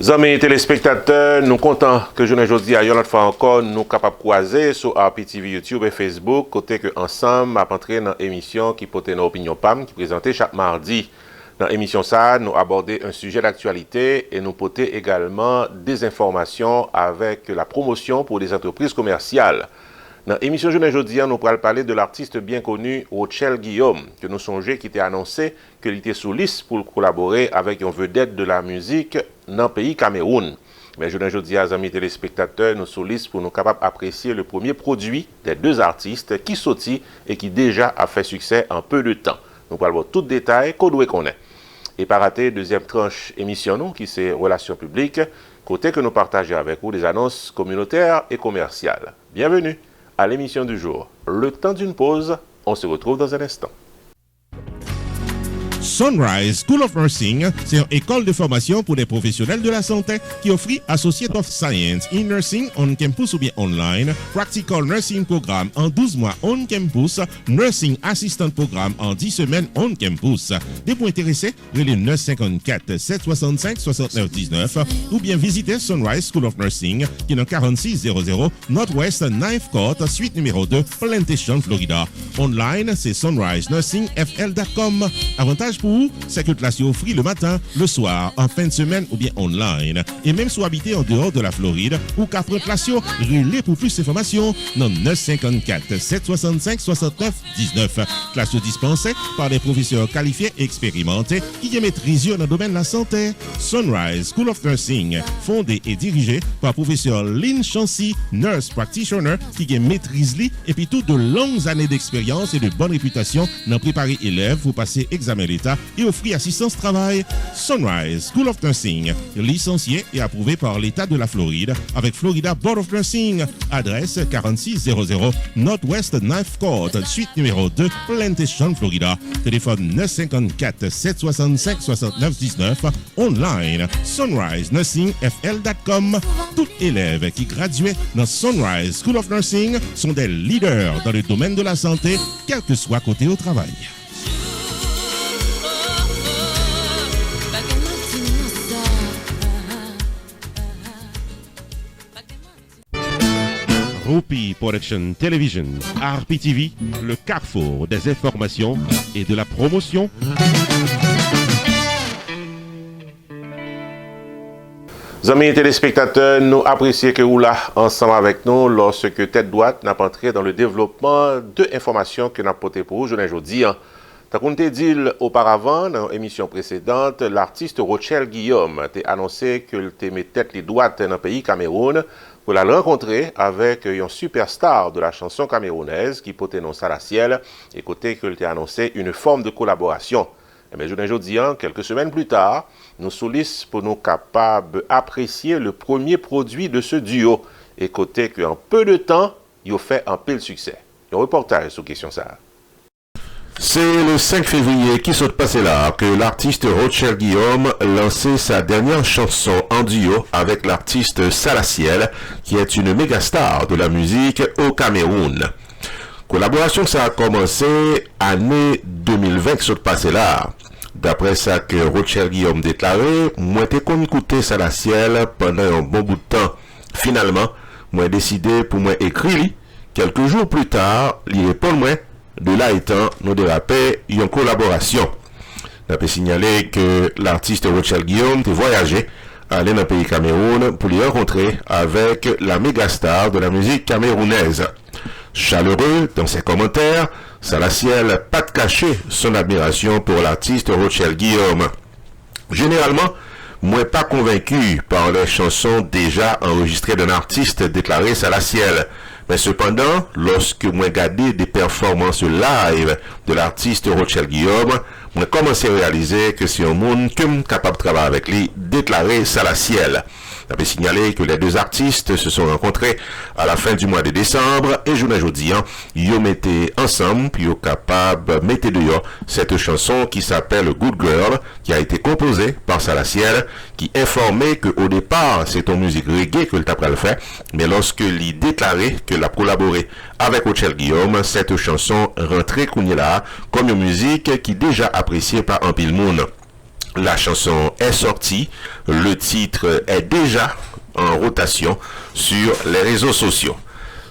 Amis téléspectateurs, nous comptons que je aujourd'hui à une autre fois encore nous capables de croiser sur RPTV YouTube et Facebook côté que ensemble à entrer dans émission qui porte nos opinions PAM qui présentait chaque mardi. Dans l'émission ça, nous aborder un sujet d'actualité et nous porter également des informations avec la promotion pour des entreprises commerciales. Dans l'émission Journée Jeudi, nous allons parler de l'artiste bien connu Rochelle Guillaume, que nous songeons qui était annoncé qu'il était sous liste pour collaborer avec une vedette de la musique dans le pays Cameroun. Mais Journée Jeudi, amis téléspectateurs, nous sous liste pour nous capables d'apprécier le premier produit des deux artistes qui sortit et qui déjà a fait succès en peu de temps. Nous parlons de tout détail qu'on doit connaître. Et par rater, deuxième tranche émission, nous, qui c'est Relations publiques, côté que nous partageons avec vous des annonces communautaires et commerciales. Bienvenue à l'émission du jour. Le temps d'une pause, on se retrouve dans un instant. Sunrise School of Nursing, c'est une école de formation pour les professionnels de la santé qui offre Associate of Science in Nursing on campus ou bien online, Practical Nursing Programme en 12 mois on campus, Nursing Assistant Programme en 10 semaines on campus. Des points intéressés, relais 954 765 69 19 ou bien visitez Sunrise School of Nursing qui est dans 4600 Northwest 9th Court, suite numéro 2, Plantation, Florida. Online, c'est sunrisenursingfl.com. Avantage pour vous, c'est que classe est offerte le matin, le soir, en fin de semaine ou bien online. Et même si vous habitez en dehors de la Floride ou qu'après classe, relais pour plus d'informations dans 954 765 69 19. Classe dispensée par des professeurs qualifiés et expérimentés qui maîtrisent dans le domaine de la santé. Sunrise School of Nursing, fondé et dirigé par professeur Lynn Chancy, nurse practitioner qui maîtrise et puis toutes de longues années d'expérience et de bonne réputation dans préparer élèves pour passer examen d'État et offrir assistance travail. Sunrise School of Nursing, licencié et approuvé par l'État de la Floride avec Florida Board of Nursing. Adresse 4600 Northwest 9th Court, suite numéro 2, Plantation, Florida. Téléphone 954 765 69 19. Online, sunrisenursingfl.com. Tout élève qui graduait dans Sunrise School of Nursing sont des leaders dans le domaine de la santé, quel que soit côté au travail. Rupi Production Television, RPTV, le carrefour des informations et de la promotion. Amis téléspectateurs, nous apprécions que vous là ensemble avec nous lorsque Tête Droite n'a pas entré dans le développement de informations que nous avons portées pour vous aujourd'hui. Comme on t'a dit auparavant, dans l'émission précédente, l'artiste Rochelle Guillaume a annoncé qu'il mis tête les droites dans le pays Cameroun pour la rencontrer avec un superstar de la chanson camerounaise qui portait nom Salaciel et côté qu'il a annoncé une forme de collaboration. Mais aujourd'hui, quelques semaines plus tard, nous sollicitons pour nous capables d'apprécier le premier produit de ce duo et côté qu'en peu de temps, il a fait un pile succès. Un reportage sur question ça. C'est le 5 février qui s'est passé là que l'artiste Rochelle Guillaume lançait sa dernière chanson en duo avec l'artiste Salaciel, qui est une méga star de la musique au Cameroun. Collaboration ça a commencé année 2020 qui s'est passé là. D'après ça que Rochelle Guillaume déclaré, moi t'ai qu'on écouter Salaciel pendant un bon bout de temps. Finalement, moi décidé pour moi écrire. Quelques jours plus tard, il répond moi. De là étant, nous dérapé une collaboration. On peut signaler que l'artiste Rochelle Guillaume a voyagé, allé dans le pays Cameroun pour les rencontrer avec la méga star de la musique camerounaise. Chaleureux dans ses commentaires, Salaciel pas de cacher son admiration pour l'artiste Rochelle Guillaume. Généralement, moi pas convaincu par les chansons déjà enregistrées d'un artiste, déclaré Salaciel. Mais cependant, lorsque moi regardé des performances live de l'artiste Rochelle Guillaume, moi commencé à réaliser que c'est un monde que je capable de travailler avec lui, déclaré Salaciel. On peut signaler que les deux artistes se sont rencontrés à la fin du mois de décembre et aujourd'hui, ils ont mis ensemble, puis ils sont capables de mettre dehors cette chanson qui s'appelle Good Girl, qui a été composée par Salaciel, qui informait qu'au départ, c'est une musique reggae que le tapera le fait, mais lorsque il déclaré que l'a collaboré avec Rochelle Guillaume, cette chanson rentrait là comme une musique qui est déjà appréciée par un pile monde. La chanson est sortie, le titre est déjà en rotation sur les réseaux sociaux.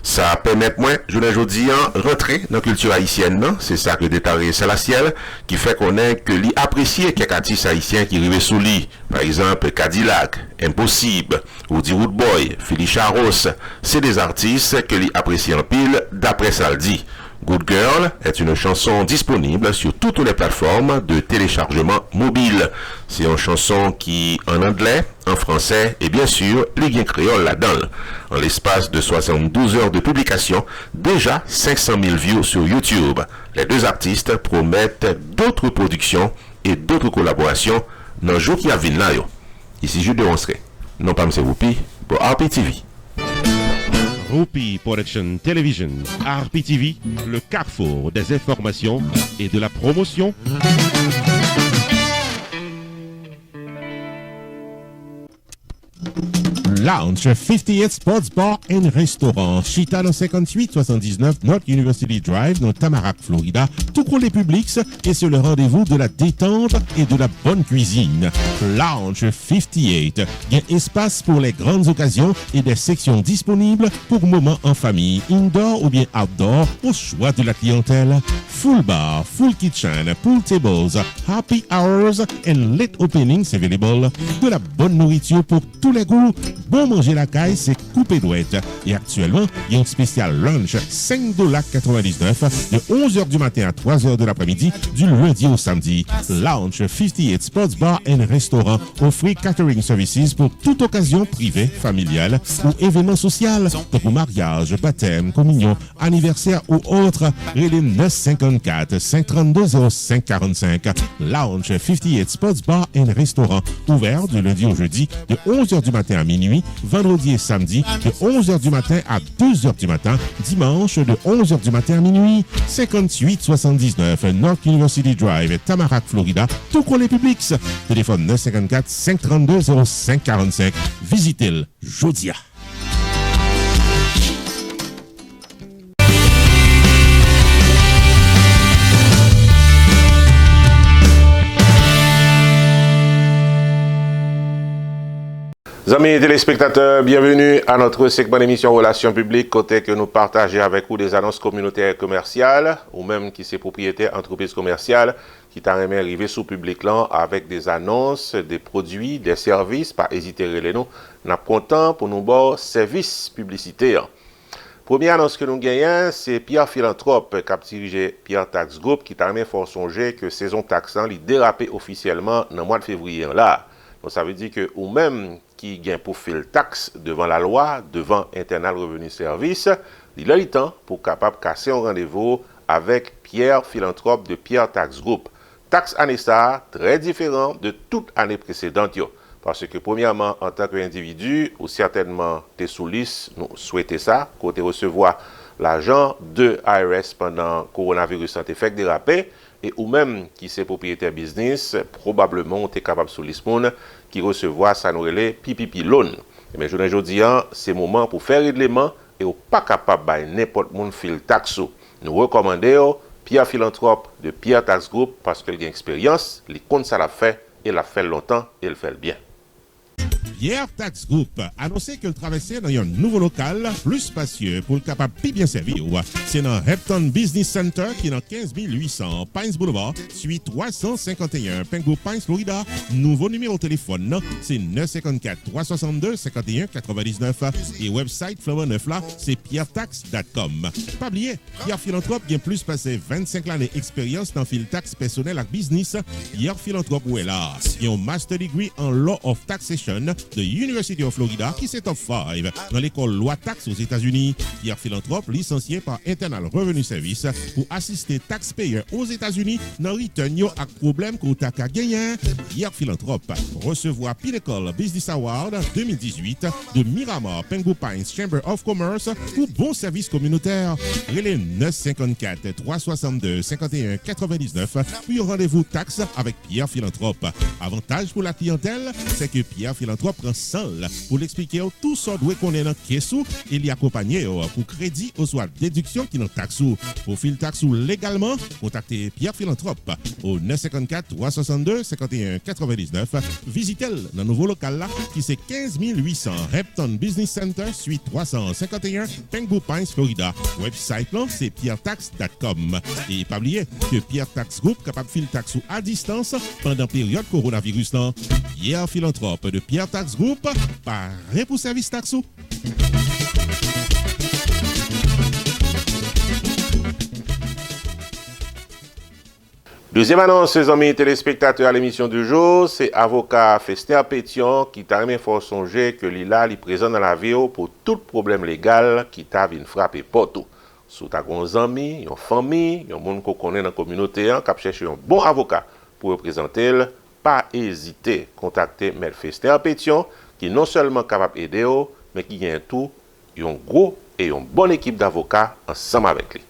Ça permet moi, je l'ai dit, rentrer dans la culture haïtienne, non? C'est ça que déclaré Salaciel, qui fait qu'on ait que l'y apprécier quelques artistes haïtiens qui arrivent sous lui. Par exemple, Cadillac, Impossible, Woody Woodboy, Philly Charos. C'est des artistes que l'y apprécient en pile, d'après Saldi. Good Girl est une chanson disponible sur toutes les plateformes de téléchargement mobile. C'est une chanson qui, en anglais, en français et bien sûr, les gains créoles là-dedans. En l'espace de 72 heures de publication, déjà 500 000 views sur YouTube. Les deux artistes promettent d'autres productions et d'autres collaborations dans le jour qui a venu là. Ici, je démoncerai. Non pas M. Whoopi, pour RPTV. Whoopi Production Television, RPTV, le carrefour des informations et de la promotion. Lounge 58 Sports Bar and Restaurant, Chita dans 5879 North University Drive dans Tamarack, Florida, tout pour les publics et c'est le rendez-vous de la détente et de la bonne cuisine. Lounge 58, il y a espace pour les grandes occasions et des sections disponibles pour moments en famille, indoor ou bien outdoor, au choix de la clientèle. Full bar, full kitchen, pool tables, happy hours and late openings available. De la bonne nourriture pour tous les goûts. Bon manger la caille, c'est coupé douette. Et actuellement, il y a un spécial lunch, $5,99 de 11h du matin à 3h de l'après-midi, du lundi au samedi. Lounge 58 Sports Bar and Restaurant offre catering services pour toute occasion privée, familiale ou événement social. Pour mariage, baptême, communion, anniversaire ou autre, relais 954 532 0545. Lounge 58 Sports Bar and Restaurant, ouvert du lundi au jeudi de 11h du matin à minuit, vendredi et samedi de 11h du matin à 2h du matin, dimanche de 11h du matin à minuit. 5879 North University Drive, Tamarack, Florida, tout pour les publics. Téléphone 954 532 0545. Visitez-le Jodia. Amis téléspectateurs, bienvenue à notre segment d'émission Relations publiques, côté que nous partageons avec vous des annonces communautaires et commerciales, ou même qui c'est propriétaire entreprise commerciale, qui t'a aimé arriver sous public là avec des annonces, des produits, des services, pas hésiter à les nous. Nous sommes contents pour nous voir services publicitaires. Première annonce que nous gagnons, c'est Pierre Philanthrope, qui a dirigé Pierre Tax Group, qui t'a aimé fort songer que saison taxant lui dérapé officiellement dans le mois de février là. Donc ça veut dire que ou même qui gagne pour faire taxe devant la loi, devant Internal Revenue Service, il a le temps pour capable casser un rendez-vous avec Pierre Philanthrope de Pierre Tax Group. Taxe année ça, très différent de toute année précédente. Parce que premièrement, en tant qu'individu, ou certainement t'es sous liste, nous souhaitons ça, côté recevoir l'argent de IRS pendant coronavirus santé fait déraper, et ou même qui c'est propriétaire business, probablement t'es capable sous liste qui recevoir ça nous relève PPP loan. Mais je ne dis c'est moment pour faire règlement et ou pas capable by n'importe monde fil taxe. Nous recommandons Pierre Philanthrope de Pierre Tax Group parce qu'il a expérience, il compte ça l'a fait et l'a fait longtemps et il fait le bien. Pierre Tax Group annoncé que le traversait dans un nouveau local plus spacieux pour le capable de bien servir. C'est dans Hampton Business Center qui est dans 15800 Pines Boulevard, suite 351 Pengo Pines, Florida. Nouveau numéro de téléphone, c'est 954 362 51 99 et website Flower 9 là, c'est pierretax.com. Pas oublier, Pierre Philanthrope qui a plus passé 25 ans d'expérience dans le taxe personnel et business. Pierre Philanthrope où est là. Il a un master degree en Law of Taxation de University of Florida qui c'est top 5 dans l'école loi taxe aux États-Unis. Pierre Philanthrope licencié par Internal Revenue Service pour assister taxpayers aux États-Unis dans return yo ak problème ko ta ka gagner. Pierre Philanthrope recevoir Pinnacle Business Award 2018 de Miramar Pengo Pines Chamber of Commerce pour bon service communautaire. Relais 954 362 51 99 puis rendez-vous taxe avec Pierre Philanthrope. Avantage pour la clientèle, c'est que Pierre Philanthrope prend seul pour l'expliquer tout ça doit qu'on est dans caisse et l'y accompagner pour crédit ou soit déduction qui dans taxe. Profil taxe légalement, contactez Pierre Philanthrope au 954 362 51 99. Visitez-le dans le nouveau local là qui c'est 15 800 Repton Business Center, suite 351, Pengu Pines, Florida. Website là c'est pierretax.com. Et pas oublier que Pierre Tax Group capable de filer taxe à distance pendant période coronavirus là. Pierre Philanthrope de Pierre Tax Group, parrain pour service taxo. Deuxième annonce, les amis téléspectateurs à l'émission du jour, c'est avocat Fester Pétion qui t'a même fort songer que Lila est présent dans la vidéo pour tout problème légal qui t'a vu frapper partout. Sous ta gon amis, une famille, un monde qu'on connaît dans la communauté, qui cherche un bon avocat pour représenter, pas hésiter à contacter M. Fester Pétion qui non seulement capable d'aider, mais qui a tout, une gros et une bonne équipe d'avocats ensemble avec lui.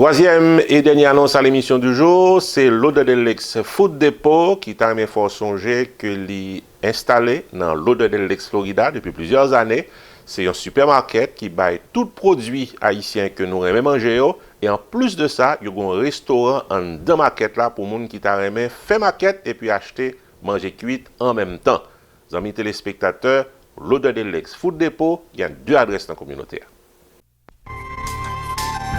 Troisième et dernière annonce à l'émission du jour, c'est l'Odeur de Lex Food Depot qui t'a même fort songer que l'y installé dans l'Odeur de Lex Florida depuis plusieurs années. C'est un supermarket qui baille tout produit haïtien que nous aimons manger et en plus de ça, il y a un restaurant en deux maquettes là pour monde qui t'a aimé faire maquette et puis acheter manger cuite en même temps. Amis téléspectateurs, l'Odeur de Lex Food Depot, il y a deux adresses dans la communauté.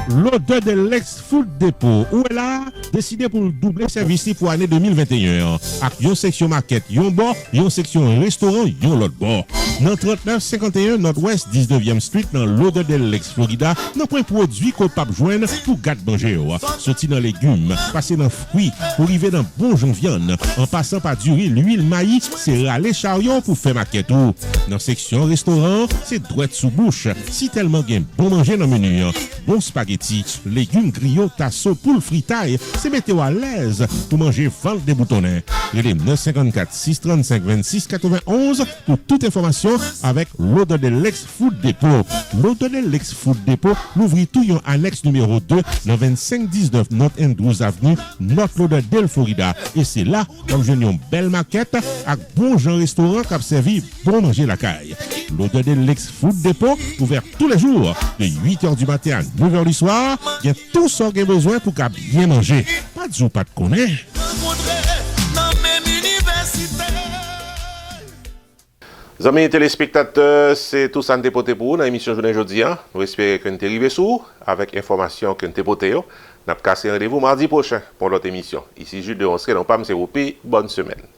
L'Odeur de Lex Food Depot, où elle a décidé pour doubler service pour l'année 2021. Avec une section market, yon bord, une section restaurant, yon l'autre bord. Dans 3951 Nord-Ouest 19e Street, dans l'Odeur de Lex Florida, nous prenons produit qu'on peut joindre pour gâte manger. Sorti dans légumes, passer dans fruits, pour arriver dans bon viande, en passant par du riz, l'huile, maïs, c'est râler chariot pour faire maquette. Dans section restaurant, c'est droite sous bouche. Si tellement bien bon manger dans le menu, bon spaghetti, légumes grillons, tasso, poule fritaille, c'est mettre à l'aise pour manger vente des boutonnets. Relais 954 635 26 91 pour toute information avec l'Odeur de Lex Food Depot. L'Odeur de Lex Food Depot l'ouvrit tout en annexe numéro 2 dans 2519 North Andrews Avenue, North Lauderdale, Florida. Et c'est là qu'on joue une belle maquette avec bon genre restaurant qui a servi bon manger la caille. L'Odeur de Lex Food Depot ouvert tous les jours de 8h du matin à 9h du soir. Il y a tout ce qu'on a besoin pour bien manger. Pas de jour, pas de connaître. Amis téléspectateurs, c'est tout ça que nous avons pour vous dans l'émission Journée aujourd'hui. Nous espérons que nous sommes arrivés sous avec information que nous avons portée. Nous avons cassé rendez-vous mardi prochain pour notre émission. Ici Jules de Onsque, non pas M. Roupi. Bonne semaine.